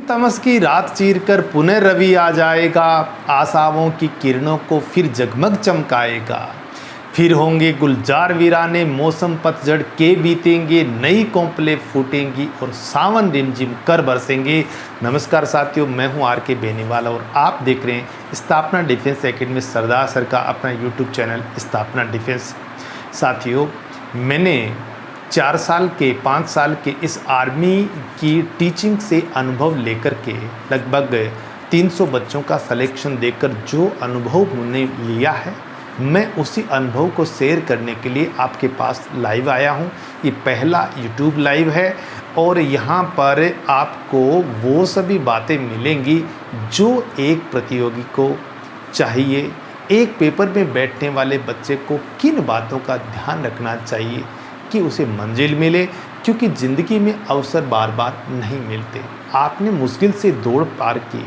तमस की रात चीरकर पुनः रवि आ जाएगा, आशाओं की किरणों को फिर जगमग चमकाएगा। फिर होंगे गुलजार वीराने, मौसम पतझड़ के बीतेंगे, नई कोंपले फूटेंगी और सावन रिमझिम कर बरसेंगे। नमस्कार साथियों, मैं हूं आर के बेनीवाल और आप देख रहे हैं स्थापना डिफेंस एकेडमी सरदार सर का अपना यूट्यूब चैनल स्थापना डिफेंस। साथियों, मैंने 4 साल के 5 साल के इस आर्मी की टीचिंग से अनुभव लेकर के लगभग 300 बच्चों का सिलेक्शन देकर जो अनुभव मैंने लिया है, मैं उसी अनुभव को शेयर करने के लिए आपके पास लाइव आया हूं। ये पहला यूट्यूब लाइव है और यहाँ पर आपको वो सभी बातें मिलेंगी जो एक प्रतियोगी को चाहिए। एक पेपर में बैठने वाले बच्चे को किन बातों का ध्यान रखना चाहिए कि उसे मंजिल मिले, क्योंकि ज़िंदगी में अवसर बार बार नहीं मिलते। आपने मुश्किल से दौड़ पार की,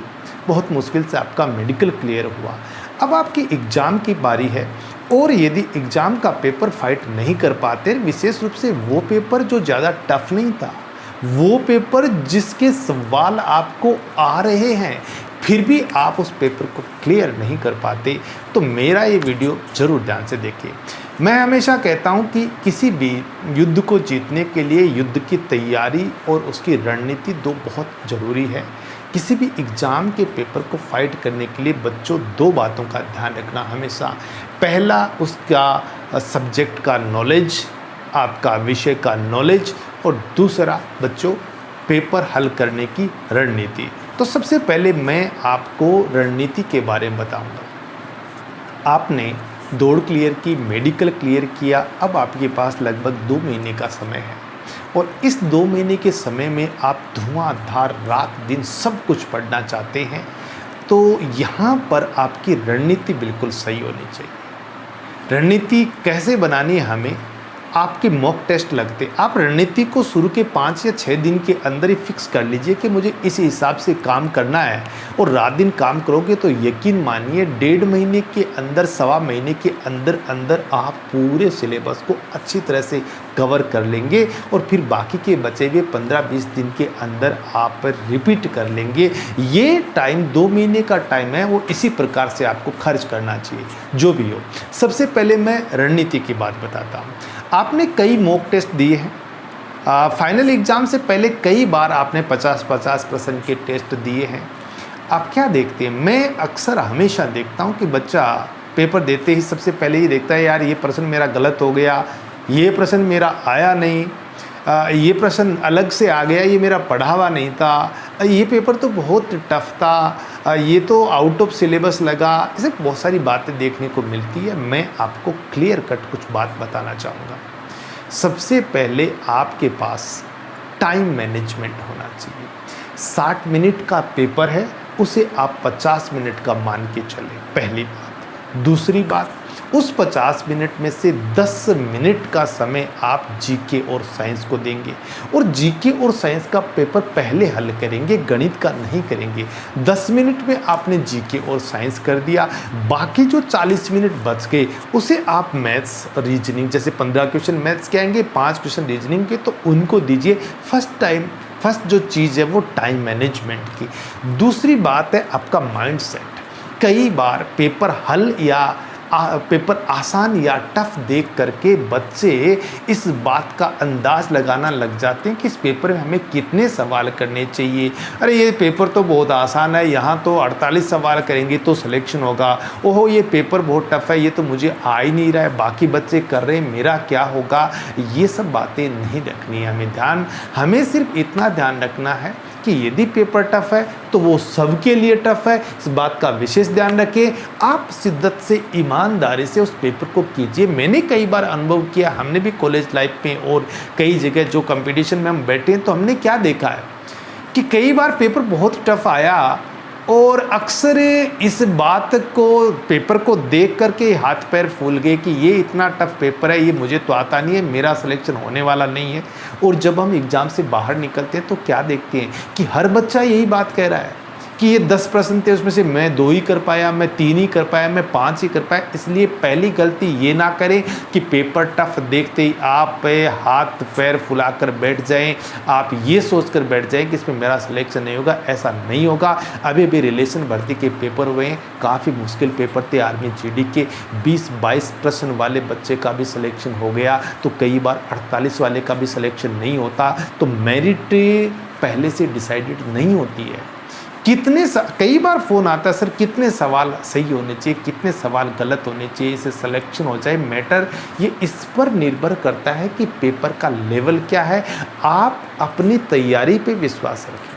बहुत मुश्किल से आपका मेडिकल क्लियर हुआ, अब आपकी एग्ज़ाम की बारी है और यदि एग्ज़ाम का पेपर फाइट नहीं कर पाते, विशेष रूप से वो पेपर जो ज़्यादा टफ नहीं था, वो पेपर जिसके सवाल आपको आ रहे हैं फिर भी आप उस पेपर को क्लियर नहीं कर पाते, तो मेरा ये वीडियो ज़रूर ध्यान से देखिए। मैं हमेशा कहता हूँ कि किसी भी युद्ध को जीतने के लिए युद्ध की तैयारी और उसकी रणनीति दो बहुत ज़रूरी है। किसी भी एग्ज़ाम के पेपर को फाइट करने के लिए बच्चों 2 बातों का ध्यान रखना हमेशा। पहला, उसका सब्जेक्ट का नॉलेज, आपका विषय का नॉलेज, और दूसरा बच्चों पेपर हल करने की रणनीति। तो सबसे पहले मैं आपको रणनीति के बारे में बताऊंगा। आपने दौड़ क्लियर की, मेडिकल क्लियर किया, अब आपके पास लगभग 2 महीने का समय है और इस 2 महीने के समय में आप धुआंधार रात दिन सब कुछ पढ़ना चाहते हैं, तो यहाँ पर आपकी रणनीति बिल्कुल सही होनी चाहिए। रणनीति कैसे बनानी है हमें, आपके मॉक टेस्ट लगते, आप रणनीति को शुरू के 5 या 6 दिन के अंदर ही फिक्स कर लीजिए कि मुझे इस हिसाब से काम करना है, और रात दिन काम करोगे तो यकीन मानिए 1.5 महीने के अंदर, 1.25 महीने के अंदर अंदर आप पूरे सिलेबस को अच्छी तरह से कवर कर लेंगे और फिर बाकी के बचे हुए 15-20 दिन के अंदर आप रिपीट कर लेंगे। ये टाइम 2 महीने का टाइम है, वो इसी प्रकार से आपको खर्च करना चाहिए जो भी हो। सबसे पहले मैं रणनीति की बात बताता हूँ। आपने कई मॉक टेस्ट दिए हैं, फाइनल एग्ज़ाम से पहले कई बार आपने 50% के टेस्ट दिए हैं। आप क्या देखते हैं, मैं अक्सर हमेशा देखता हूं कि बच्चा पेपर देते ही सबसे पहले ही देखता है, यार ये प्रश्न मेरा गलत हो गया, ये प्रश्न मेरा आया नहीं, ये प्रश्न अलग से आ गया, ये मेरा पढ़ा हुआ नहीं था, ये पेपर तो बहुत टफ था, ये तो आउट ऑफ सिलेबस लगा। ऐसे बहुत सारी बातें देखने को मिलती है। मैं आपको क्लियर कट कुछ बात बताना चाहूँगा। सबसे पहले आपके पास टाइम मैनेजमेंट होना चाहिए। 60 मिनट का पेपर है, उसे आप 50 मिनट का मान के चलें, पहली बात। दूसरी बात, उस 50 मिनट में से 10 मिनट का समय आप जीके और साइंस को देंगे और जीके और साइंस का पेपर पहले हल करेंगे, गणित का नहीं करेंगे। 10 मिनट में आपने जीके और साइंस कर दिया, बाकी जो 40 मिनट बच गए उसे आप मैथ्स, रीजनिंग, जैसे 15 क्वेश्चन मैथ्स के आएंगे, 5 क्वेश्चन रीजनिंग के, तो उनको दीजिए। फर्स्ट जो चीज़ है वो टाइम मैनेजमेंट की। दूसरी बात है आपका माइंडसेट। कई बार पेपर हल या पेपर आसान या टफ देख करके बच्चे इस बात का अंदाज़ लगाना लग जाते हैं कि इस पेपर में हमें कितने सवाल करने चाहिए। अरे ये पेपर तो बहुत आसान है, यहाँ तो 48 सवाल करेंगे तो सिलेक्शन होगा। ओहो ये पेपर बहुत टफ है, ये तो मुझे आ ही नहीं रहा है, बाकी बच्चे कर रहे हैं, मेरा क्या होगा। ये सब बातें नहीं रखनी है हमें। हमें सिर्फ इतना ध्यान रखना है कि यदि पेपर टफ है तो वो सबके लिए टफ है, इस बात का विशेष ध्यान रखें। आप शिद्दत से, ईमानदारी से उस पेपर को कीजिए। मैंने कई बार अनुभव किया, हमने भी कॉलेज लाइफ में और कई जगह जो कंपटीशन में हम बैठे हैं तो हमने क्या देखा है कि कई बार पेपर बहुत टफ आया और अक्सर इस बात को, पेपर को देख करके हाथ पैर फूल गए कि ये इतना टफ पेपर है, ये मुझे तो आता नहीं है, मेरा सिलेक्शन होने वाला नहीं है। और जब हम एग्ज़ाम से बाहर निकलते हैं तो क्या देखते हैं कि हर बच्चा यही बात कह रहा है कि ये 10 प्रश्न थे, उसमें से मैं 2 ही कर पाया, मैं 3 ही कर पाया, मैं 5 ही कर पाया। इसलिए पहली गलती ये ना करें कि पेपर टफ देखते ही आप हाथ पैर फुलाकर बैठ जाएं, आप ये सोचकर बैठ जाएं कि इसमें मेरा सिलेक्शन नहीं होगा। ऐसा नहीं होगा। अभी भी रिलेशन भर्ती के पेपर हुए हैं, काफ़ी मुश्किल पेपर थे। आर्मी जीडी के 20-22 प्रश्न वाले बच्चे का भी सिलेक्शन हो गया, तो कई बार 48 वाले का भी सिलेक्शन नहीं होता। तो मेरिट पहले से डिसाइडेड नहीं होती है। कई बार फ़ोन आता है, सर कितने सवाल सही होने चाहिए, कितने सवाल गलत होने चाहिए, इससे सिलेक्शन हो जाए। मैटर ये इस पर निर्भर करता है कि पेपर का लेवल क्या है। आप अपनी तैयारी पे विश्वास रखें।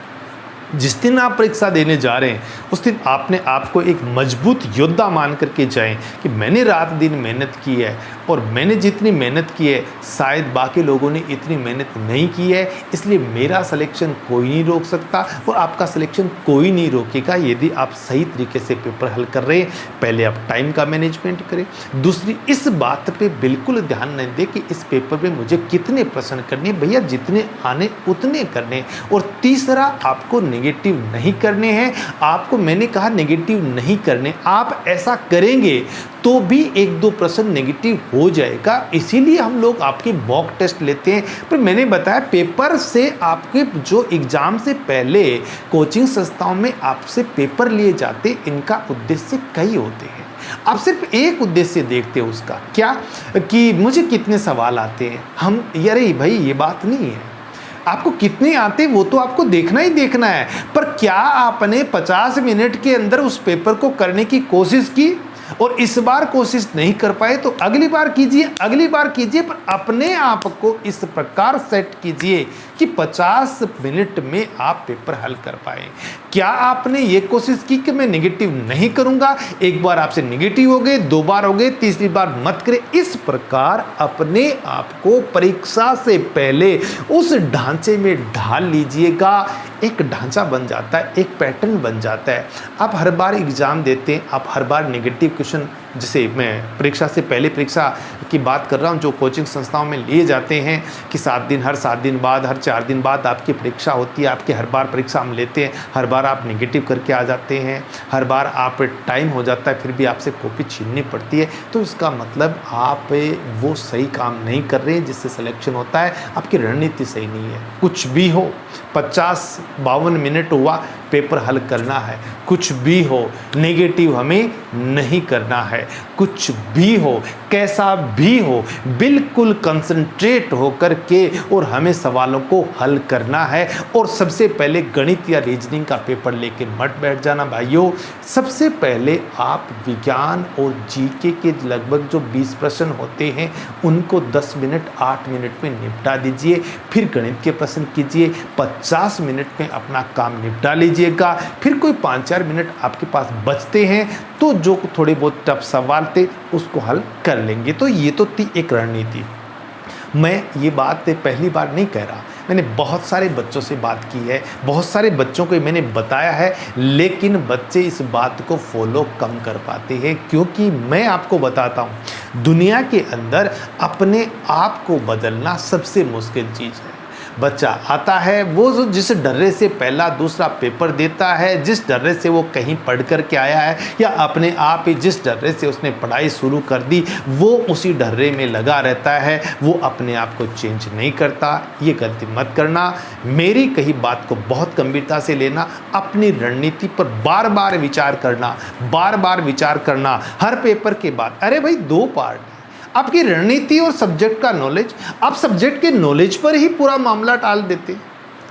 जिस दिन आप परीक्षा देने जा रहे हैं उस दिन आपने आपको एक मजबूत योद्धा मान करके जाएं कि मैंने रात दिन मेहनत की है और मैंने जितनी मेहनत की है शायद बाकी लोगों ने इतनी मेहनत नहीं की है, इसलिए मेरा सिलेक्शन कोई नहीं रोक सकता और आपका सिलेक्शन कोई नहीं रोकेगा यदि आप सही तरीके से पेपर हल कर रहे हैं। पहले आप टाइम का मैनेजमेंट करें। दूसरी, इस बात पे बिल्कुल ध्यान नहीं दें कि इस पेपर में मुझे कितने प्रश्न करने, भैया जितने आने उतने करने। और तीसरा, आपको नेगेटिव नहीं करने हैं। आपको मैंने कहा नेगेटिव नहीं करने, आप ऐसा करेंगे तो भी 1-2 प्रश्न नेगेटिव हो जाएगा। इसीलिए हम लोग आपके मॉक टेस्ट लेते हैं। पर मैंने बताया पेपर से आपके जो एग्ज़ाम से पहले कोचिंग संस्थाओं में आपसे पेपर लिए जाते, इनका उद्देश्य कई होते हैं। आप सिर्फ एक उद्देश्य देखते हो उसका, क्या कि मुझे कितने सवाल आते हैं। हम अरे भाई ये बात नहीं है, आपको कितने आते वो तो आपको देखना ही देखना है। पर क्या आपने 50 मिनट के अंदर उस पेपर को करने की कोशिश की और इस बार कोशिश नहीं कर पाए तो अगली बार कीजिए, अगली बार कीजिए। पर अपने आप को इस प्रकार सेट कीजिए कि 50 मिनट में आप पेपर हल कर पाए। क्या आपने ये कोशिश की कि मैं नेगेटिव नहीं करूंगा? एक बार आपसे नेगेटिव हो गए, 2 बार हो गए, तीसरी बार मत करें। इस प्रकार अपने आप को परीक्षा से पहले उस ढांचे में ढाल लीजिएगा। एक ढांचा बन जाता है, एक पैटर्न बन जाता है। आप हर बार एग्ज़ाम देते हैं, आप हर बार नेगेटिव क्वेश्चन, जैसे मैं परीक्षा से पहले परीक्षा की बात कर रहा हूँ, जो कोचिंग संस्थाओं में लिए जाते हैं कि 7 दिन, हर 7 दिन बाद, हर 4 दिन बाद आपकी परीक्षा होती है। आपकी हर बार परीक्षा हम लेते हैं, हर बार आप नेगेटिव करके आ जाते हैं, हर बार आप टाइम हो जाता है, फिर भी आपसे कॉपी छीननी पड़ती है। तो इसका मतलब आप वो सही काम नहीं कर रहे हैं जिससे सिलेक्शन होता है। आपकी रणनीति सही नहीं है। कुछ भी हो, 50-52 मिनट हुआ, पेपर हल करना है। कुछ भी हो, नेगेटिव हमें नहीं करना है। कुछ भी हो, कैसा भी हो, बिल्कुल कंसंट्रेट होकर के और हमें सवालों को हल करना है। और सबसे पहले गणित या रीजनिंग का पेपर लेके मत बैठ जाना भाइयों। सबसे पहले आप विज्ञान और जीके के लगभग जो 20 प्रश्न होते हैं उनको 10 मिनट 8 मिनट में निपटा दीजिए। फिर गणित के प्रश्न कीजिए, 50 मिनट में अपना काम निपटा लीजिएगा। फिर कोई 5-4 मिनट आपके पास बचते हैं तो जो थोड़े बहुत टफ सवाल थे उसको हल कर लेंगे। तो ये तो थी एक रणनीति। मैं ये बात पहली बार नहीं कह रहा, मैंने बहुत सारे बच्चों से बात की है, बहुत सारे बच्चों को मैंने बताया है, लेकिन बच्चे इस बात को फॉलो कम कर पाते हैं। क्योंकि मैं आपको बताता हूँ, दुनिया के अंदर अपने आप को बदलना सबसे मुश्किल चीज़ है। बच्चा आता है, वो जो जिस डर्रे से पहला दूसरा पेपर देता है, जिस डर्रे से वो कहीं पढ़ कर के आया है या अपने आप ही जिस डर्रे से उसने पढ़ाई शुरू कर दी, वो उसी डर्रे में लगा रहता है, वो अपने आप को चेंज नहीं करता। ये गलती मत करना। मेरी कही बात को बहुत गंभीरता से लेना, अपनी रणनीति पर बार बार विचार करना, बार बार विचार करना हर पेपर के बाद। अरे भाई 2 पार्ट, आपकी रणनीति और सब्जेक्ट का नॉलेज। आप सब्जेक्ट के नॉलेज पर ही पूरा मामला टाल देते।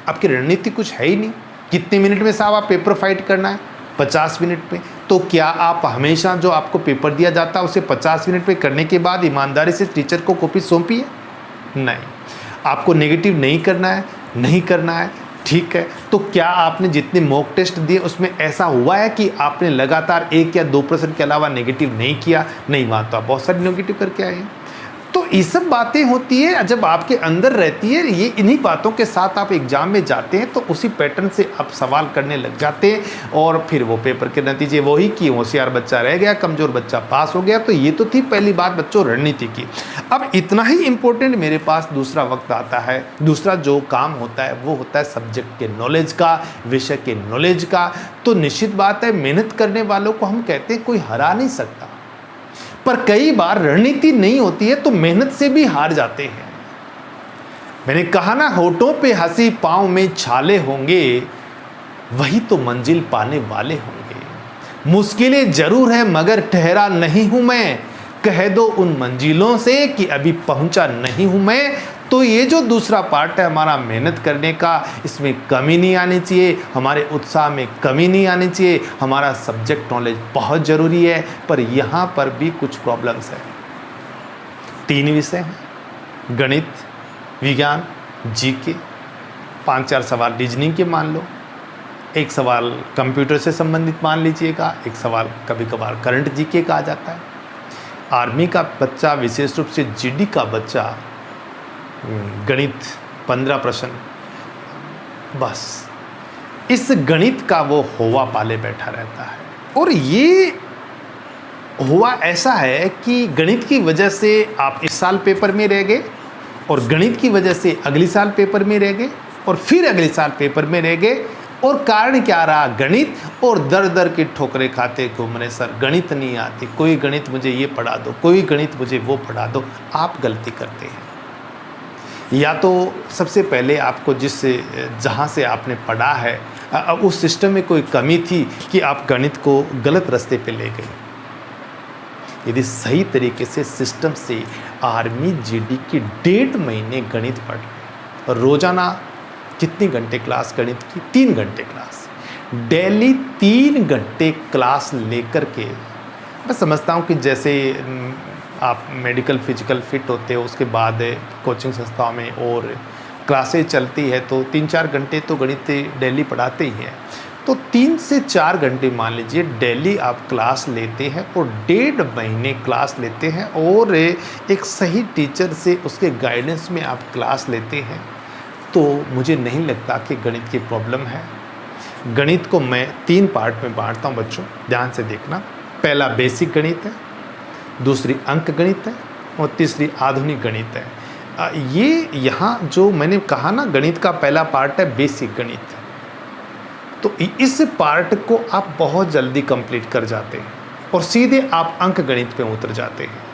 आपकी रणनीति कुछ है ही नहीं। कितने मिनट में साहब आप पेपर फाइट करना है? 50 मिनट में। तो क्या आप हमेशा जो आपको पेपर दिया जाता है उसे 50 मिनट में करने के बाद ईमानदारी से टीचर को कॉपी सौंपी है? नहीं। आपको नेगेटिव नहीं करना है, नहीं करना है, ठीक है। तो क्या आपने जितने मॉक टेस्ट दिए उसमें ऐसा हुआ है कि आपने लगातार 1 या 2 प्रश्न के अलावा नेगेटिव नहीं किया? नहीं, वहाँ तो आप बहुत सारे नेगेटिव करके आए हैं। तो ये सब बातें होती है जब आपके अंदर रहती है, ये इन्हीं बातों के साथ आप एग्जाम में जाते हैं तो उसी पैटर्न से आप सवाल करने लग जाते हैं और फिर वो पेपर के नतीजे वही कि होशियार बच्चा रह गया, कमज़ोर बच्चा पास हो गया। तो ये तो थी पहली बात बच्चों रणनीति की। अब इतना ही इम्पोर्टेंट मेरे पास दूसरा वक्त आता है, दूसरा जो काम होता है वो होता है सब्जेक्ट के नॉलेज का, विषय के नॉलेज का। तो निश्चित बात है मेहनत करने वालों को हम कहते हैं कोई हरा नहीं सकता, पर कई बार रणनीति नहीं होती है तो मेहनत से भी हार जाते हैं। मैंने कहा ना, होठों पे हंसी पांव में छाले होंगे, वही तो मंजिल पाने वाले होंगे। मुश्किलें जरूर है मगर ठहरा नहीं हूं मैं, कह दो उन मंजिलों से कि अभी पहुंचा नहीं हूं मैं। तो ये जो दूसरा पार्ट है हमारा मेहनत करने का, इसमें कमी नहीं आनी चाहिए, हमारे उत्साह में कमी नहीं आनी चाहिए। हमारा सब्जेक्ट नॉलेज बहुत ज़रूरी है, पर यहाँ पर भी कुछ प्रॉब्लम्स है। 3 विषय हैं, गणित, विज्ञान, जीके, 5-4 सवाल रीजनिंग के मान लो, एक सवाल कंप्यूटर से संबंधित मान लीजिएगा, एक सवाल कभी कभार करंट जीके का आ जाता है। आर्मी का बच्चा, विशेष रूप से जीडी का बच्चा, गणित 15 प्रश्न, बस इस गणित का वो होवा पाले बैठा रहता है। और ये हुआ ऐसा है कि गणित की वजह से आप इस साल पेपर में रह गए, और गणित की वजह से अगली साल पेपर में रह गए, और फिर अगले साल पेपर में रह गए। और कारण क्या रहा? गणित, और दर दर की ठोकरें खाते घूम रहे, सर गणित नहीं आती, कोई गणित मुझे ये पढ़ा दो, कोई गणित मुझे वो पढ़ा दो। आप गलती करते हैं। या तो सबसे पहले आपको जहाँ से आपने पढ़ा है उस सिस्टम में कोई कमी थी कि आप गणित को गलत रास्ते पे ले गए। यदि सही तरीके से सिस्टम से आर्मी जीडी की 1.5 महीने गणित पढ़ रहे, रोजाना कितनी घंटे क्लास गणित की? 3 घंटे क्लास, डेली 3 घंटे क्लास लेकर के, मैं समझता हूँ कि जैसे आप मेडिकल फिजिकल फिट होते हो, उसके बाद कोचिंग संस्थाओं में और क्लासेज चलती है तो 3-4 घंटे तो गणित डेली पढ़ाते ही हैं। तो 3 से 4 घंटे मान लीजिए डेली आप क्लास लेते हैं, और 1.5 महीने क्लास लेते हैं, और एक सही टीचर से उसके गाइडेंस में आप क्लास लेते हैं, तो मुझे नहीं लगता कि गणित की प्रॉब्लम है। गणित को मैं 3 पार्ट में बांटता हूँ बच्चों, ध्यान से देखना। पहला बेसिक गणित है, दूसरी अंक गणित है, और तीसरी आधुनिक गणित है। ये यहाँ जो मैंने कहा ना, गणित का पहला पार्ट है बेसिक गणित, तो इस पार्ट को आप बहुत जल्दी कंप्लीट कर जाते हैं और सीधे आप अंक गणित पे उतर जाते हैं,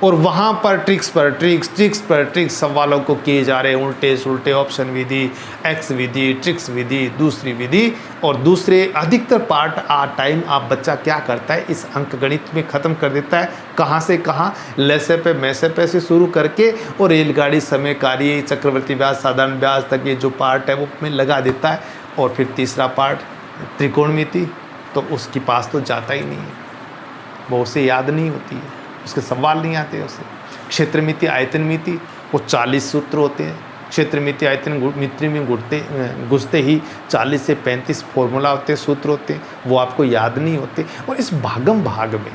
और वहाँ पर ट्रिक्स पर ट्रिक्स सवालों को किए जा रहे हैं, उल्टे सुलटे, ऑप्शन विधि, एक्स विधि, ट्रिक्स विधि, दूसरी विधि। और दूसरे अधिकतर पार्ट टाइम आप बच्चा क्या करता है, इस अंक गणित में ख़त्म कर देता है। कहाँ से कहाँ, लैसे पे मैसे पे से शुरू करके और रेलगाड़ी, समय कार्य, चक्रवर्ती ब्याज, साधारण ब्याज तक ये जो पार्ट है वो में लगा देता है। और फिर तीसरा पार्ट त्रिकोणमिति, तो उसके पास तो जाता ही नहीं है, वो उसे याद नहीं होती है, उसके सवाल नहीं आते उसे। क्षेत्रमिति, आयतनमिति, वो 40 सूत्र होते हैं। क्षेत्रमिति आयतन मिति में घुसते ही 40 से 35 फॉर्मूला होते हैं, सूत्र होते हैं, वो आपको याद नहीं होते। और इस भागम भाग में,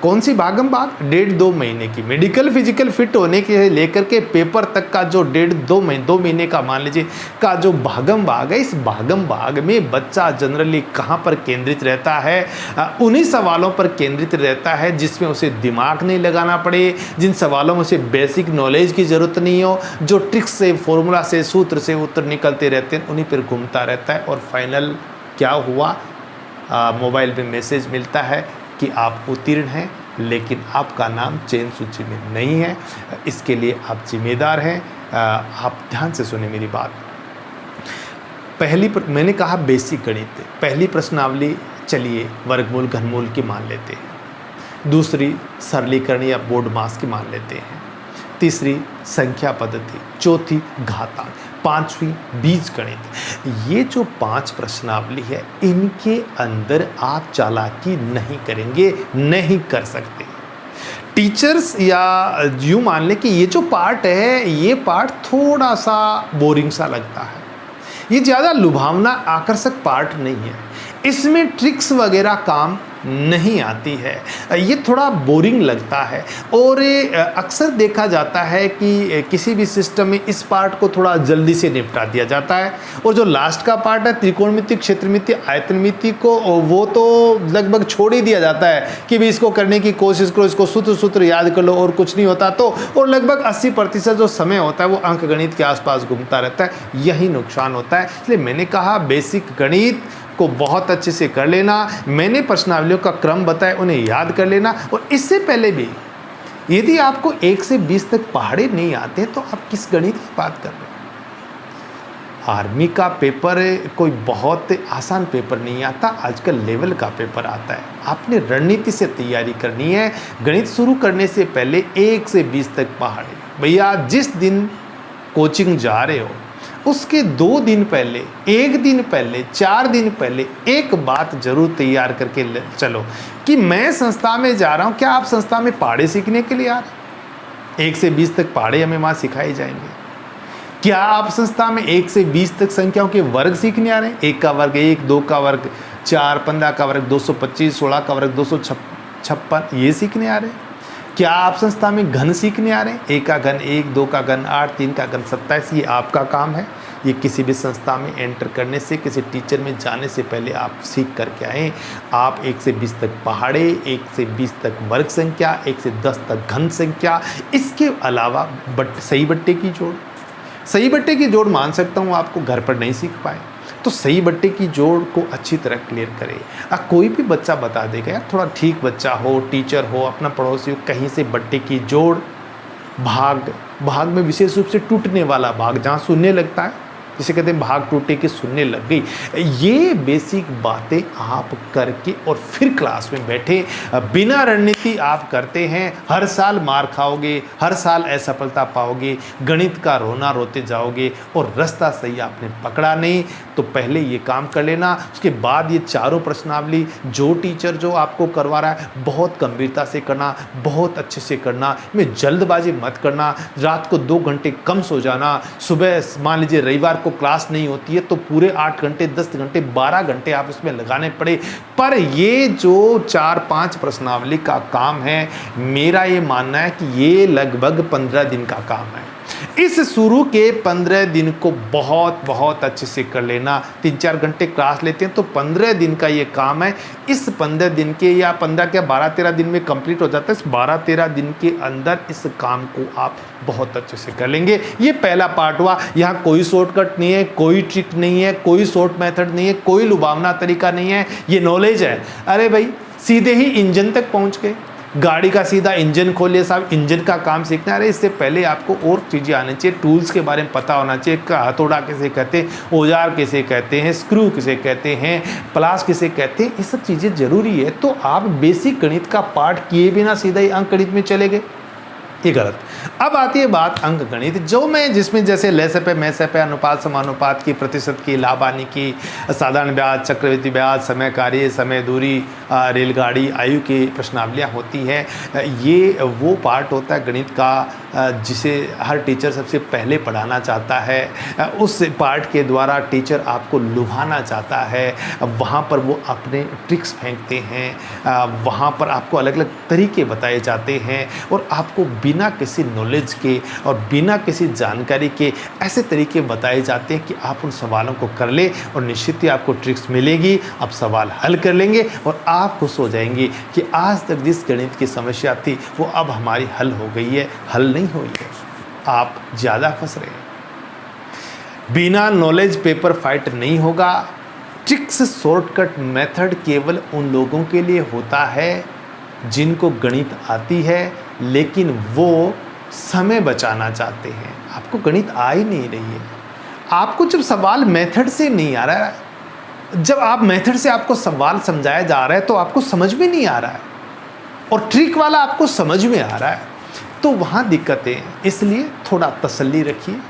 कौन सी भागम भाग? 1.5-2 महीने की मेडिकल फिजिकल फिट होने के लेकर के पेपर तक का जो 1.5-2 महीने का मान लीजिए का जो भागम भाग है, इस भागम भाग में बच्चा जनरली कहाँ पर केंद्रित रहता है? उन्हीं सवालों पर केंद्रित रहता है जिसमें उसे दिमाग नहीं लगाना पड़े, जिन सवालों में उसे बेसिक नॉलेज की ज़रूरत नहीं हो, जो ट्रिक्स से, फॉर्मूला से, सूत्र से उत्तर निकलते रहते हैं, उन्हीं पर घूमता रहता है। और फाइनल क्या हुआ? मोबाइल पे मैसेज मिलता है कि आप उत्तीर्ण हैं, लेकिन आपका नाम चयन सूची में नहीं है। इसके लिए आप जिम्मेदार हैं। आप ध्यान से सुने मेरी बात। मैंने कहा बेसिक गणित, पहली प्रश्नावली चलिए वर्गमूल घनमूल की मान लेते हैं, दूसरी सरलीकरण या बोर्ड मास की मान लेते हैं, तीसरी संख्या पद्धति, चौथी घातांक, 5वीं बीज गणित। ये जो 5 प्रश्नावली है, इनके अंदर आप चालाकी नहीं करेंगे, नहीं कर सकते। टीचर्स या यूँ मान लें कि ये जो पार्ट है, ये पार्ट थोड़ा सा बोरिंग सा लगता है, ये ज़्यादा लुभावना आकर्षक पार्ट नहीं है। इसमें ट्रिक्स वगैरह काम नहीं आती है। ये थोड़ा बोरिंग लगता है और अक्सर देखा जाता है कि किसी भी सिस्टम में इस पार्ट को थोड़ा जल्दी से निपटा दिया जाता है और जो लास्ट का पार्ट है त्रिकोणमिति, क्षेत्रमिति, आयतनमिति को वो तो लगभग छोड़ ही दिया जाता है कि भी इसको करने की कोशिश करो, इसको सूत्र सूत्र याद कर लो और कुछ नहीं होता तो, और लगभग 80% जो समय होता है वो अंक गणित के आसपास घूमता रहता है। यही नुकसान होता है। इसलिए मैंने कहा बेसिक गणित को बहुत अच्छे से कर लेना। मैंने प्रश्नावलियों का क्रम बताया, उन्हें याद कर लेना। और इससे पहले भी यदि आपको 1 से 20 तक पहाड़े नहीं आते तो आप किस गणित की बात कर रहे हैं। आर्मी का पेपर कोई बहुत आसान पेपर नहीं आता, आजकल लेवल का पेपर आता है। आपने रणनीति से तैयारी करनी है। गणित शुरू करने से पहले 1 से 20 तक पहाड़े, भैया जिस दिन कोचिंग जा रहे हो उसके 2 दिन पहले, 1 दिन पहले, 4 दिन पहले एक बात जरूर तैयार करके चलो कि मैं संस्था में जा रहा हूँ। क्या आप संस्था में पहाड़े सीखने के लिए आ रहे हैं? 1 से 20 तक पहाड़े हमें वहाँ सिखाए जाएंगे। क्या आप संस्था में 1 से 20 तक संख्याओं के वर्ग सीखने आ रहे हैं? 1 का वर्ग 1, 2 का वर्ग 4, 15 का वर्ग 225, 16 का वर्ग 256 ये सीखने आ रहे हैं? क्या आप संस्था में घन सीखने आ रहे हैं? 1 का घन 1, 2 का घन 8, 3 का घन 27? ये आपका काम है। ये किसी भी संस्था में एंटर करने से, किसी टीचर में जाने से पहले आप सीख करके आएँ। आप 1 से 20 तक पहाड़े, 1 से 20 तक वर्ग संख्या, 1 से 10 तक घन संख्या, इसके अलावा सही बट्टे की जोड़। सही बट्टे की जोड़ मान सकता हूँ आपको घर पर नहीं सीख पाए तो सही बट्टे की जोड़ को अच्छी तरह क्लियर करें। कोई भी बच्चा बता देगा यार, थोड़ा ठीक बच्चा हो, टीचर हो, अपना पड़ोसी हो, कहीं से बट्टे की जोड़, भाग में विशेष रूप से टूटने वाला भाग जहाँ शून्य लगता है, जिसे कहते हैं भाग टूटे के शून्य लग गई। ये बेसिक बातें आप करके और फिर क्लास में बैठे। बिना रणनीति आप करते हैं, हर साल मार खाओगे, हर साल असफलता पाओगे, गणित का रोना रोते जाओगे और रास्ता सही आपने पकड़ा नहीं। तो पहले ये काम कर लेना, उसके बाद ये चारों प्रश्नावली जो टीचर जो आपको करवा रहा है बहुत गंभीरता से करना, बहुत अच्छे से करना। में जल्दबाजी मत करना। रात को 2 घंटे कम सो जाना। सुबह मान लीजिए रविवार को क्लास नहीं होती है तो पूरे 8 घंटे, 10 घंटे, 12 घंटे आप इसमें लगाने पड़े। पर ये जो 4-5 प्रश्नावली का काम है, मेरा ये मानना है कि ये लगभग 15 दिन का काम है। इस शुरू के 15 दिन को बहुत अच्छे से कर लेना। 3-4 घंटे क्लास लेते हैं तो 15 दिन का ये काम है। इस 15 दिन के या 15 क्या 12-13 दिन में कंप्लीट हो जाता है। इस 12-13 दिन के अंदर इस काम को आप बहुत अच्छे से कर लेंगे। ये पहला पार्ट हुआ। यहाँ कोई शॉर्टकट नहीं है, कोई ट्रिक नहीं है, कोई शॉर्ट मेथड नहीं है, कोई लुभावना तरीका नहीं है। ये नॉलेज है। अरे भाई सीधे ही इंजन तक पहुँच गए, गाड़ी का सीधा इंजन खोलिए साहब, इंजन का काम सीखना है। इससे पहले आपको और चीज़ें आनी चाहिए, टूल्स के बारे में पता होना चाहिए। हथौड़ा किसे कहते हैं, औजार किसे कहते हैं, स्क्रू किसे कहते हैं, प्लास किसे कहते हैं, ये सब चीज़ें ज़रूरी है। तो आप बेसिक गणित का पाठ किए बिना सीधा ही अंक गणित में चले गए, ये गलत। अब आती है बात अंक गणित, जिसमें जैसे लय पे, मैं पे, अनुपात समानुपात की, प्रतिशत की, लाभ हानि की, साधारण ब्याज, चक्रवृद्धि ब्याज, समय कार्य, समय दूरी, रेलगाड़ी, आयु की प्रश्नावलियाँ होती हैं। ये वो पार्ट होता है गणित का जिसे हर टीचर सबसे पहले पढ़ाना चाहता है। उस पार्ट के द्वारा टीचर आपको लुभाना चाहता है। वहाँ पर वो अपने ट्रिक्स फेंकते हैं, वहाँ पर आपको अलग अलग तरीके बताए जाते हैं और आपको बिना किसी नॉलेज के और बिना किसी जानकारी के ऐसे तरीके बताए जाते हैं कि आप उन सवालों को कर ले और निश्चित ही आपको ट्रिक्स मिलेगी। आप सवाल हल कर लेंगे और आप खुश हो जाएंगे कि आज तक जिस गणित की समस्या थी वो अब हमारी हल हो गई है। हल नहीं हुई है, आप ज़्यादा फंस रहे हैं। बिना नॉलेज पेपर फाइट नहीं होगा। ट्रिक्स, शॉर्टकट मेथड केवल उन लोगों के लिए होता है जिनको गणित आती है लेकिन वो समय बचाना चाहते हैं। आपको गणित आ ही नहीं रही है, आपको जब सवाल मेथड से नहीं आ रहा है, जब आप मेथड से आपको सवाल समझाया जा रहा है तो आपको समझ में नहीं आ रहा है और ट्रिक वाला आपको समझ में आ रहा है, तो वहाँ दिक्कतें हैं। इसलिए थोड़ा तसल्ली रखिए।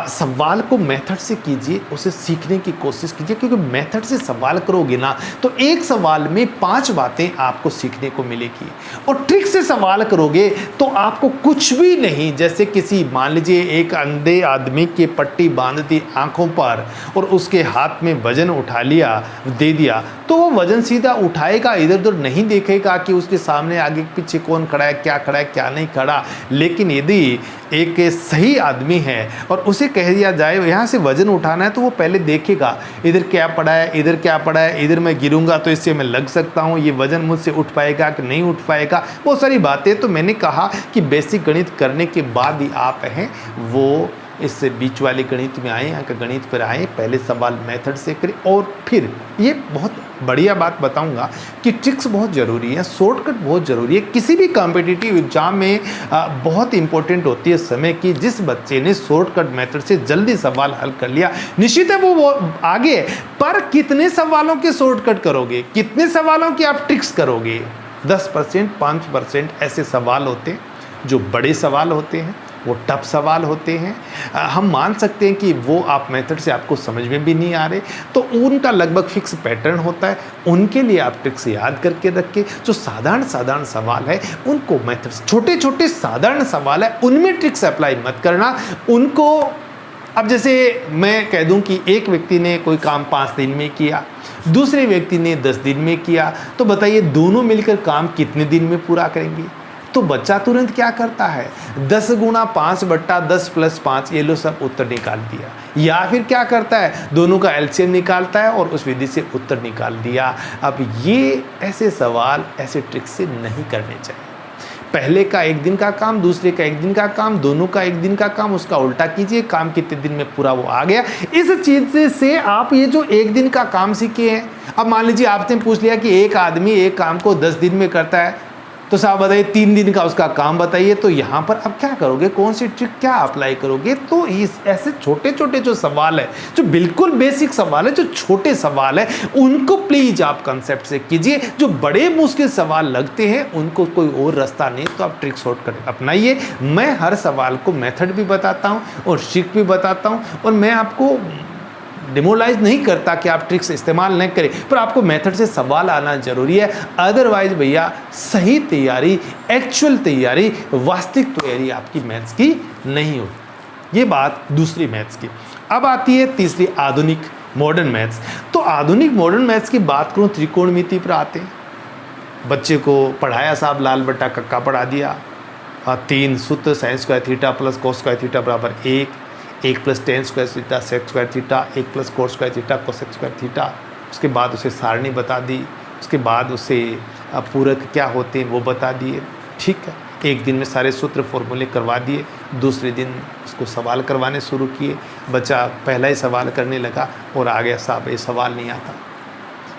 सवाल को मेथड से कीजिए, उसे सीखने की कोशिश कीजिए, क्योंकि मेथड से सवाल करोगे ना तो एक सवाल में 5 बातें आपको सीखने को मिलेगी। और ट्रिक से सवाल करोगे तो आपको कुछ भी नहीं, जैसे किसी मान लीजिए एक अंधे आदमी की पट्टी बांध दी आंखों पर और उसके हाथ में वजन उठा लिया, दे दिया, तो वो वजन सीधा उठाएगा, इधर उधर नहीं देखेगा कि उसके सामने आगे पीछे कौन खड़ा है, क्या नहीं खड़ा। लेकिन यदि एक सही आदमी है और उसे कह दिया जाए यहाँ से वजन उठाना है, तो वो पहले देखेगा इधर क्या पड़ा है, इधर क्या पड़ा है, इधर मैं गिरूंगा तो इससे मैं लग सकता हूँ, ये वजन मुझसे उठ पाएगा कि नहीं उठ पाएगा, बहुत सारी बातें। तो मैंने कहा कि बेसिक गणित करने के बाद ही आप हैं वो इस बीच वाले गणित में आए, अंक गणित पर आए, पहले सवाल मेथड से करें। और फिर ये बहुत बढ़िया बात बताऊंगा कि ट्रिक्स बहुत ज़रूरी है, शॉर्टकट बहुत ज़रूरी है। किसी भी कॉम्पिटिटिव एग्जाम में बहुत इंपॉर्टेंट होती है समय की। जिस बच्चे ने शॉर्टकट मेथड से जल्दी सवाल हल कर लिया, निश्चित है वो आगे है। पर कितने सवालों के शॉर्टकट करोगे, कितने सवालों की आप ट्रिक्स करोगे? 10%, 5% ऐसे सवाल होते हैं जो बड़े सवाल होते हैं, वो टफ सवाल होते हैं। हम मान सकते हैं कि वो आप मेथड से आपको समझ में भी नहीं आ रहे, तो उनका लगभग फिक्स पैटर्न होता है। उनके लिए आप ट्रिक्स याद करके रखें। जो साधारण सवाल है उनको मेथड, छोटे छोटे साधारण सवाल है उनमें ट्रिक्स अप्लाई मत करना उनको। अब जैसे मैं कह दूं कि एक व्यक्ति ने कोई काम 5 दिन में किया, दूसरे व्यक्ति ने 10 दिन में किया, तो बताइए दोनों मिलकर काम कितने दिन में पूरा करेंगे? तो बच्चा तुरंत क्या करता है, 10 गुणा 5 बट्टा 10 प्लस 5, ये लो सब उत्तर निकाल दिया। या फिर क्या करता है, दोनों का एलसीएम निकालता है और उस विधि से उत्तर निकाल दिया। अब ये ऐसे सवाल ऐसे ट्रिक से नहीं करने चाहिए। पहले का 1 दिन का काम, दूसरे का 1 दिन का काम, दोनों का 1 दिन का काम, उसका उल्टा कीजिए, काम कितने दिन में पूरा वो आ गया। इस चीज़ से आप ये जो 1 दिन का काम सीखे हैं, अब मान लीजिए आपने पूछ लिया कि एक आदमी एक काम को 10 दिन में करता है, तो साहब बताइए 3 दिन का उसका काम बताइए। तो यहाँ पर अब क्या करोगे, कौन सी ट्रिक क्या अप्लाई करोगे? तो इस ऐसे छोटे छोटे जो सवाल है, जो बिल्कुल बेसिक सवाल है, जो छोटे सवाल है, उनको प्लीज आप कंसेप्ट से कीजिए। जो बड़े मुश्किल सवाल लगते हैं उनको कोई और रास्ता नहीं, तो आप ट्रिक शॉर्टकट अपनाइए। मैं हर सवाल को मेथड भी बताता हूँ और ट्रिक भी बताता हूँ, और मैं आपको डिमोरलाइज नहीं करता कि आप ट्रिक्स इस्तेमाल नहीं करें, पर आपको मेथड से सवाल आना जरूरी है। अदरवाइज भैया सही तैयारी, एक्चुअल तैयारी, वास्तविक तैयारी आपकी मैथ्स की नहीं होगी। ये बात दूसरी मैथ्स की। अब आती है तीसरी, आधुनिक मॉडर्न मैथ्स। तो आधुनिक मॉडर्न मैथ्स की बात करूँ, त्रिकोणमिति पर आते हैं। बच्चे को पढ़ाया साहब, लाल बट्टा कक्का पढ़ा दिया, 3 सूत्र sin square theta plus cos square theta बराबर 1 plus tan square theta sec square theta, 1 plus cos square theta cosec square theta. उसके बाद उसे सारणी बता दी, उसके बाद उसे पूरक क्या होते हैं वो बता दिए। ठीक है, एक दिन में सारे सूत्र फॉर्मूले करवा दिए, दूसरे दिन उसको सवाल करवाने शुरू किए। बच्चा पहला ही सवाल करने लगा और आ गया साहब ये सवाल नहीं आता।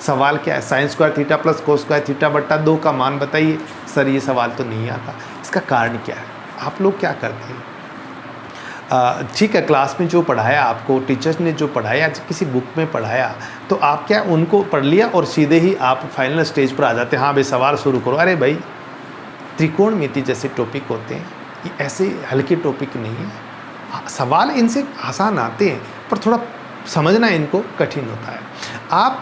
सवाल क्या है, sin square theta plus cos square theta बट्टा 2 का मान बताइए। सर ये सवाल तो नहीं आता। इसका कारण क्या है? आप लोग क्या करते हैं? ठीक है, क्लास में जो पढ़ाया आपको, टीचर्स ने जो पढ़ाया, किसी बुक में पढ़ाया, तो आप क्या उनको पढ़ लिया और सीधे ही आप फाइनल स्टेज पर आ जाते हैं, हाँ भाई सवाल शुरू करो। अरे भाई, त्रिकोणमिति जैसे टॉपिक होते हैं, ये ऐसे हल्के टॉपिक नहीं है। सवाल इनसे आसान आते हैं, पर थोड़ा समझना इनको कठिन होता है। आप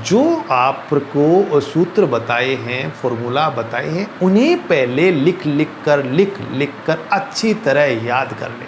जो आपको सूत्र बताए हैं, फॉर्मूला बताए हैं, उन्हें पहले लिख कर अच्छी तरह याद कर लें।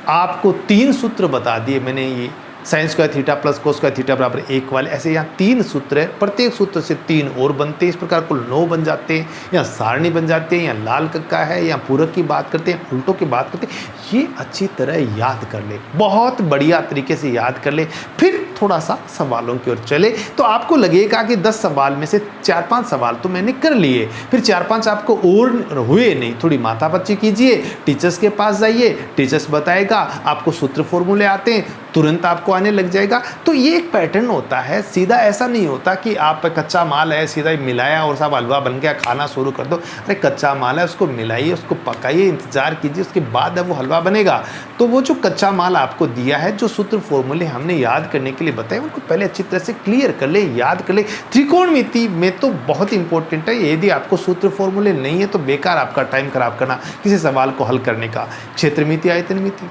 आपको 3 सूत्र बता दिए मैंने, ये sin square theta plus cos square theta बराबर 1 वाले, ऐसे यहाँ 3 सूत्र है, प्रत्येक सूत्र से 3 और बनते हैं। इस प्रकार कुल 9 बन जाते हैं। यहाँ सारणी बन जाते हैं, यहाँ लाल कक्का है, यहाँ पूरक की बात करते हैं, उल्टों की बात करते हैं। ये अच्छी तरह याद कर ले, बहुत बढ़िया तरीके से याद कर ले। फिर थोड़ा सा सवालों की ओर चले तो आपको लगेगा कि 10 सवाल में से 4-5 सवाल तो मैंने कर लिए, फिर 4-5 आपको और हुए नहीं। थोड़ी माथापच्ची कीजिए, टीचर्स के पास जाइए, टीचर्स बताएगा, आपको सूत्र फॉर्मूले आते हैं, तुरंत आपको आने लग जाएगा। तो ये एक पैटर्न होता है, सीधा ऐसा नहीं होता कि आप कच्चा माल है सीधा मिलाया और सब हलवा बन गया, खाना शुरू कर दो। अरे कच्चा माल है, उसको मिलाइए, उसको पकाइए, इंतजार कीजिए, उसके बाद अब वो हलवा बनेगा। तो वो जो कच्चा माल आपको दिया है, जो सूत्र फॉर्मूले हमने याद करने के लिए बताए, उनको पहले अच्छी तरह से क्लियर कर ले, याद कर ले। त्रिकोणमिति में तो बहुत इंपॉर्टेंट है, यदि आपको सूत्र फॉर्मूले नहीं है तो बेकार आपका टाइम खराब करना किसी सवाल को हल करने का। क्षेत्रमिति, आयतनमिति,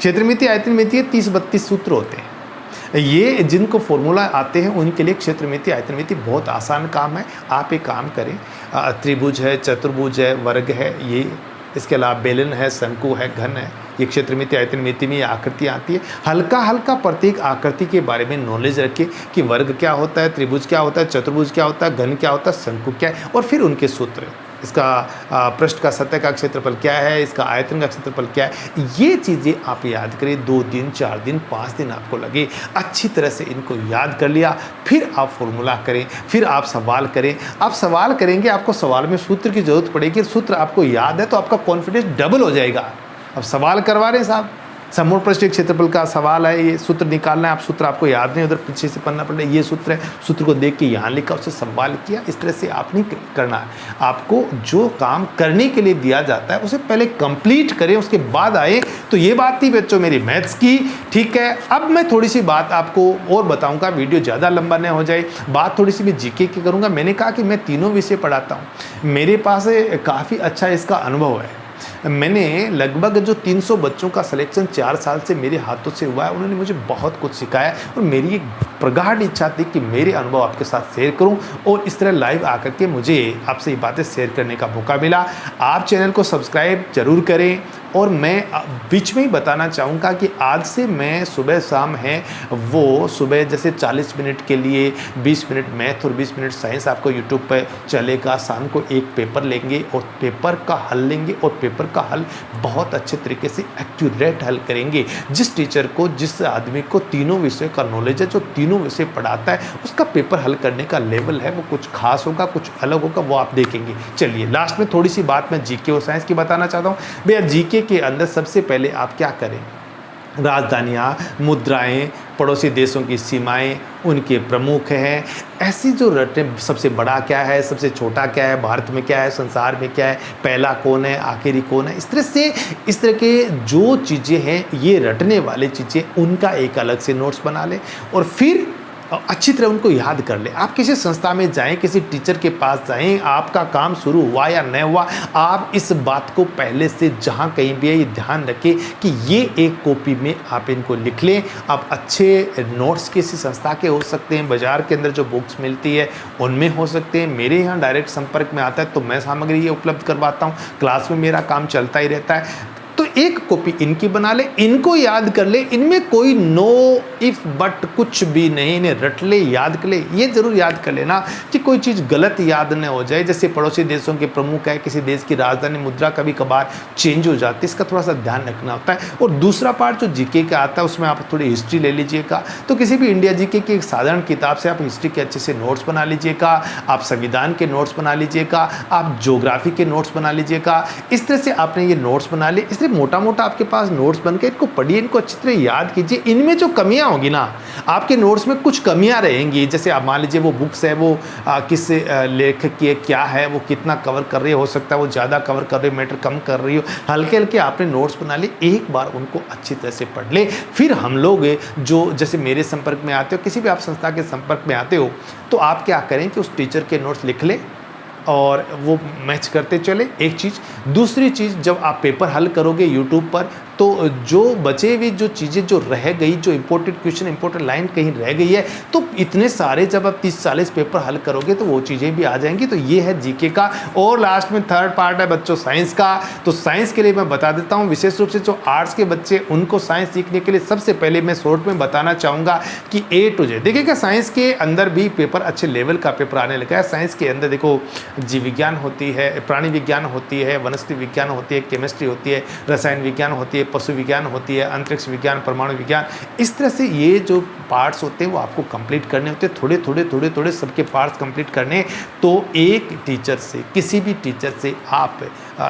क्षेत्रमिति आयतनमिति है 30-32 सूत्र होते हैं। ये जिनको फॉर्मूला आते हैं उनके लिए क्षेत्रमिति आयतनमिति बहुत आसान काम है। आप एक काम करें, त्रिभुज है, चतुर्भुज है, वर्ग है, ये इसके अलावा बेलन है, शंकु है, घन है, ये क्षेत्रमिति आयतनमिति में ये आकृति आती है। हल्का हल्का प्रत्येक आकृति के बारे में नॉलेज रखें कि वर्ग क्या होता है, त्रिभुज क्या होता है, चतुर्भुज क्या होता है, घन क्या होता है, शंकु क्या है, और फिर उनके सूत्र, इसका पृष्ठ का सतह का क्षेत्रफल क्या है, इसका आयतन का क्षेत्रफल क्या है, ये चीज़ें आप याद करें। 2 दिन, 4 दिन, 5 दिन आपको लगे, अच्छी तरह से इनको याद कर लिया, फिर आप फॉर्मूला करें, फिर आप सवाल करें। आप सवाल करेंगे, आपको सवाल में सूत्र की जरूरत पड़ेगी, सूत्र आपको याद है तो आपका कॉन्फिडेंस डबल हो जाएगा। अब सवाल करवा रहे हैं साहब, समूह पृष्ठ क्षेत्रफल का सवाल है, ये सूत्र निकालना है, आप सूत्र आपको याद नहीं, उधर पीछे से पढ़ना पड़े, ये सूत्र है, सूत्र को देख के यहाँ लिखा, उससे सवाल किया। इस तरह से आप नहीं करना है। आपको जो काम करने के लिए दिया जाता है उसे पहले कंप्लीट करें, उसके बाद आए। तो ये बात थी बच्चों मेरी मैथ्स की, ठीक है। अब मैं थोड़ी सी बात आपको और बताऊँगा, वीडियो ज़्यादा लंबा न हो जाए। बात थोड़ी सी मैं जीके की करूँगा। मैंने कहा कि मैं तीनों विषय पढ़ाता हूँ, मेरे पास काफ़ी अच्छा इसका अनुभव है। मैंने लगभग जो 300 बच्चों का सिलेक्शन 4 साल से मेरे हाथों से हुआ है, उन्होंने मुझे बहुत कुछ सिखाया और मेरी एक प्रगाढ़ इच्छा थी कि मेरे अनुभव आपके साथ शेयर करूं और इस तरह लाइव आकर के मुझे आपसे ये बातें शेयर करने का मौका मिला। आप चैनल को सब्सक्राइब जरूर करें और मैं बीच में ही बताना चाहूँगा कि आज से मैं सुबह शाम है वो सुबह जैसे 40 मिनट के लिए 20 मिनट मैथ और 20 मिनट साइंस आपको यूट्यूब पर चलेगा। शाम को एक पेपर लेंगे और पेपर का हल लेंगे और पेपर का हल बहुत अच्छे तरीके से एक्यूरेट हल करेंगे। जिस टीचर को, जिस आदमी को तीनों विषय का नॉलेज है, जो तीनों विषय पढ़ाता है, उसका पेपर हल करने का लेवल है वो कुछ खास होगा, कुछ अलग होगा, वो आप देखेंगे। चलिए लास्ट में थोड़ी सी बात मैं जीके और साइंस की बताना चाहता हूँ। भैया जीके के अंदर सबसे पहले आप क्या करें, राजधानियाँ, मुद्राएं, पड़ोसी देशों की सीमाएं, उनके प्रमुख हैं, ऐसी जो रटें, सबसे बड़ा क्या है, सबसे छोटा क्या है, भारत में क्या है, संसार में क्या है, पहला कौन है, आखिरी कौन है, इस तरह के जो चीज़ें हैं, ये रटने वाली चीज़ें, उनका एक अलग से नोट्स बना लें और फिर अच्छी तरह उनको याद कर ले। आप किसी संस्था में जाएं, किसी टीचर के पास जाएं, आपका काम शुरू हुआ या नहीं हुआ, आप इस बात को पहले से जहां कहीं भी है ये ध्यान रखें कि ये एक कॉपी में आप इनको लिख लें। आप अच्छे नोट्स किसी संस्था के हो सकते हैं, बाज़ार के अंदर जो बुक्स मिलती है उनमें हो सकते हैं, मेरे यहाँ डायरेक्ट संपर्क में आता है तो मैं सामग्री ये उपलब्ध करवाता हूँ, क्लास में मेरा काम चलता ही रहता है। तो एक कॉपी इनकी बना ले, इनको याद कर ले, इनमें कोई नो इफ बट कुछ भी नहीं, इन्हें रट ले, याद कर ले। ये जरूर याद कर लेना कि कोई चीज़ गलत याद न हो जाए। जैसे पड़ोसी देशों के प्रमुख है, किसी देश की राजधानी, मुद्रा कभी कभार चेंज हो जाती है, इसका थोड़ा सा ध्यान रखना होता है। और दूसरा पार्ट जो जीके का आता है उसमें आप थोड़ी हिस्ट्री ले लीजिएगा। तो किसी भी इंडिया जीके की एक साधारण किताब से आप हिस्ट्री के अच्छे से नोट्स बना लीजिएगा, आप संविधान के नोट्स बना लीजिएगा, आप ज्योग्राफी के नोट्स बना लीजिएगा। इस तरह से आपने ये नोट्स बना लिए, इसलिए मोटा मोटा आपके पास नोट्स बन के इनको पढ़िए, इनको अच्छी तरह याद कीजिए। इनमें जो कमियां होगी ना, आपके नोट्स में कुछ कमियां रहेंगी। जैसे आप मान लीजिए वो बुक्स है, वो किस लेखक की है, क्या है, वो कितना कवर कर रही है, हो सकता है वो ज़्यादा कवर कर रही हो, मैटर कम कर रही हो, हल्के हल्के आपने नोट्स बना लिए, एक बार उनको अच्छी तरह से पढ़ ले। फिर हम लोग जो जैसे मेरे संपर्क में आते हो, किसी भी आप संस्था के संपर्क में आते हो, तो आप क्या करें कि उस टीचर के नोट्स लिख लें और वो मैच करते चले, एक चीज़। दूसरी चीज़, जब आप पेपर हल करोगे यूट्यूब पर, तो जो बचे हुए जो चीज़ें जो रह गई, जो इंपॉर्टेंट क्वेश्चन, इंपॉर्टेंट लाइन कहीं रह गई है, तो इतने सारे जब आप 30-40 पेपर हल करोगे तो वो चीज़ें भी आ जाएंगी। तो ये है जीके का। और लास्ट में थर्ड पार्ट है बच्चों साइंस का। तो साइंस के लिए मैं बता देता हूँ, विशेष रूप से जो आर्ट्स के बच्चे, उनको साइंस सीखने के लिए सबसे पहले मैं शॉर्ट में बताना चाहूँगा कि A to Z देखिएगा। साइंस के अंदर भी पेपर अच्छे लेवल का पेपर आने लगा है। साइंस के अंदर देखो, जीव विज्ञान होती है, प्राणी विज्ञान होती है, वनस्पति विज्ञान होती है, केमिस्ट्री होती है, रसायन विज्ञान होती है, पशु विज्ञान होती है, अंतरिक्ष विज्ञान, परमाणु विज्ञान। इस तरह से ये जो पार्ट्स होते हैं वो आपको कंप्लीट करने होते हैं, थोड़े थोड़े सबके पार्ट्स कंप्लीट करने। तो एक टीचर से, किसी भी टीचर से आप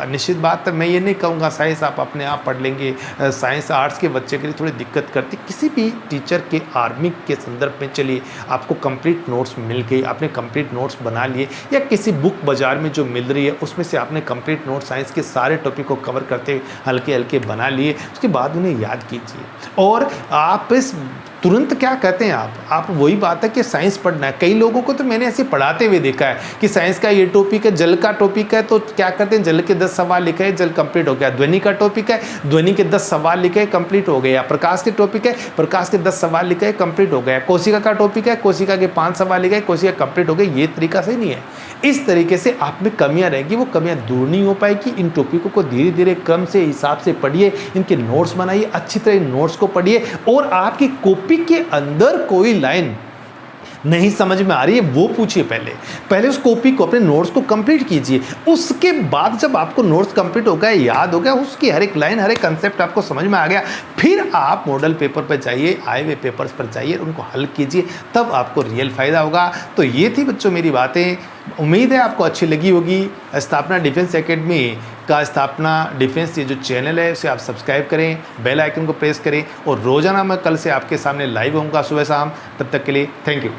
निश्चित बात है, मैं ये नहीं कहूँगा साइंस आप अपने आप पढ़ लेंगे, साइंस आर्ट्स के बच्चे के लिए थोड़ी दिक्कत करती। किसी भी टीचर के आर्मी के संदर्भ में चलिए, आपको कंप्लीट नोट्स मिल गई, आपने कंप्लीट नोट्स बना लिए, या किसी बुक बाजार में जो मिल रही है उसमें से आपने कंप्लीट नोट्स साइंस के सारे टॉपिक को कवर करते हल्के हल्के बना लिए, उसके बाद उन्हें याद कीजिए। और आप इस तुरंत क्या कहते हैं आप वही बात है कि साइंस पढ़ना है। कई लोगों को तो मैंने ऐसे पढ़ाते हुए देखा है कि साइंस का ये टॉपिक है, जल का टॉपिक है, तो क्या करते हैं, जल के 10 सवाल लिखे हैं, जल कंप्लीट हो गया। ध्वनि का टॉपिक है, ध्वनि के 10 सवाल लिखे हैं, कंप्लीट हो गया। प्रकाश के टॉपिक है, प्रकाश के 10 सवाल लिखे हैं, कंप्लीट हो गया। कोशिका का टॉपिक है, कोशिका के 5 सवाल लिखे हैं, कोशिका कंप्लीट हो गई। ये तरीका सही नहीं है। इस तरीके से आप में कमियां रहेगी, वो कमियां दूर नहीं हो पाएगी। इन टॉपिकों को धीरे धीरे क्रम से हिसाब से पढ़िए, इनके नोट्स बनाइए, अच्छी तरह नोट्स को पढ़िए, और आपकी कॉपी के अंदर कोई लाइन नहीं समझ में आ रही है वो पूछिए। पहले उस कॉपी को, अपने नोट्स को कंप्लीट कीजिए। उसके बाद जब आपको नोट्स कंप्लीट हो गया, याद हो गया, उसकी हर एक लाइन, हर एक कंसेप्ट आपको समझ में आ गया, फिर आप मॉडल पेपर पर जाइए, आए हुए पेपर्स पर जाइए, उनको हल कीजिए, तब आपको रियल फ़ायदा होगा। तो ये थी बच्चों मेरी बातें। उम्मीद है आपको अच्छी लगी होगी। स्थापना डिफेंस एकेडमी का स्थापना डिफेंस ये जो चैनल है उसे आप सब्सक्राइब करें, बेल आइकन को प्रेस करें, और रोज़ाना मैं कल से आपके सामने लाइव होऊंगा सुबह शाम। तब तक के लिए थैंक यू।